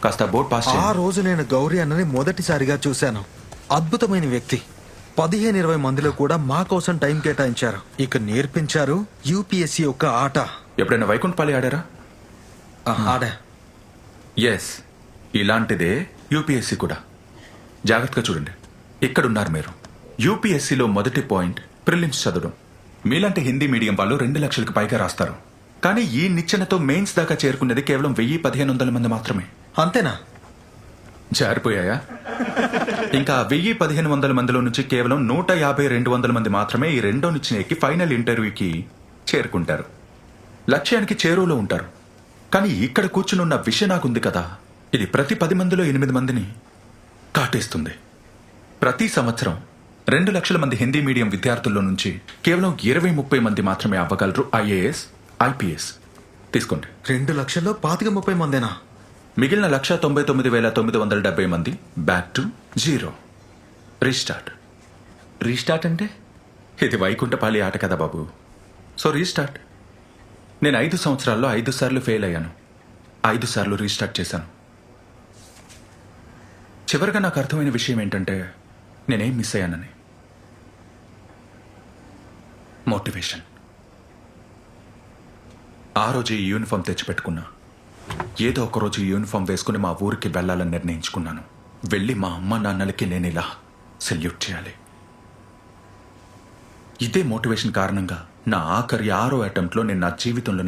కాస్త board pass ఆ చేయండి. రోజు నేను గౌరీ అన్నని మొదటిసారిగా చూశాను. అద్భుతమైన వ్యక్తి. 15-20 మందిలో కూడా మా కోసం టైం కేటాయించారు. ఇక నేర్పించారు యూపీఎస్సీ యొక్క ఆట. ఎప్పుడైనా వైకుంఠపాలి ఆడారా? ఆడా. ఎస్, ఇలాంటిదే యూపీఎస్సీ కూడా. జాగ్రత్తగా చూడండి. ఇక్కడున్నారు మీరు. యూపీఎస్సీలో మొదటి పాయింట్ ప్రిలిమ్స్ చదవడం. మీలాంటి హిందీ మీడియం వాళ్ళు 2 లక్షలకు పైగా రాస్తారు. కానీ ఈ నిచ్చెనతో మెయిన్స్ దాకా చేరుకున్నది కేవలం 1000-1500 మంది మాత్రమే. అంతేనా? జారిపోయాయా? ఇంకా 1000-1500 మందిలో నుంచి కేవలం 150-200 మంది మాత్రమే ఈ రెండో నిచ్చెన ఎక్కి ఫైనల్ ఇంటర్వ్యూకి చేరుకుంటారు. లక్ష్యానికి చేరువలో ఉంటారు. కానీ ఇక్కడ కూర్చునున్న విషయం నాకుంది కదా, ఇది ప్రతి 10 మందిలో 8 మందిని కాటేస్తుంది. ప్రతి సంవత్సరం 2 లక్షల మంది హిందీ మీడియం విద్యార్థుల్లో నుంచి కేవలం 20-30 మంది మాత్రమే అవ్వగలరు ఐఏఎస్, ఐపీఎస్. తీసుకోండి. 2 లక్షల్లో 25-30 మందేనా? మిగిలిన 1,99,970 మంది back to zero. Restart. Restart అంటే ఇది వైకుంఠపాలి ఆట కదా బాబు. So restart. నేను 5 సంవత్సరాల్లో 5 సార్లు ఫెయిల్ అయ్యాను. 5 సార్లు రీస్టార్ట్ చేశాను. చివరిగా నాకు అర్థమైన విషయం ఏంటంటే నేనేం మిస్ అయ్యానని. మోటివేషన్. ఆ రోజు ఈ యూనిఫామ్ తెచ్చిపెట్టుకున్నా. ఏదో ఒక రోజు ఈ యూనిఫామ్ వేసుకుని మా ఊరికి వెళ్ళాలని నిర్ణయించుకున్నాను. వెళ్ళి మా అమ్మ నాన్నలకి నేను ఇలా సెల్యూట్ చేయాలి. ఇదే మోటివేషన్ కారణంగా నా ఆఖరి 6వ అటెంప్ట్లో నేను నా జీవితంలోనే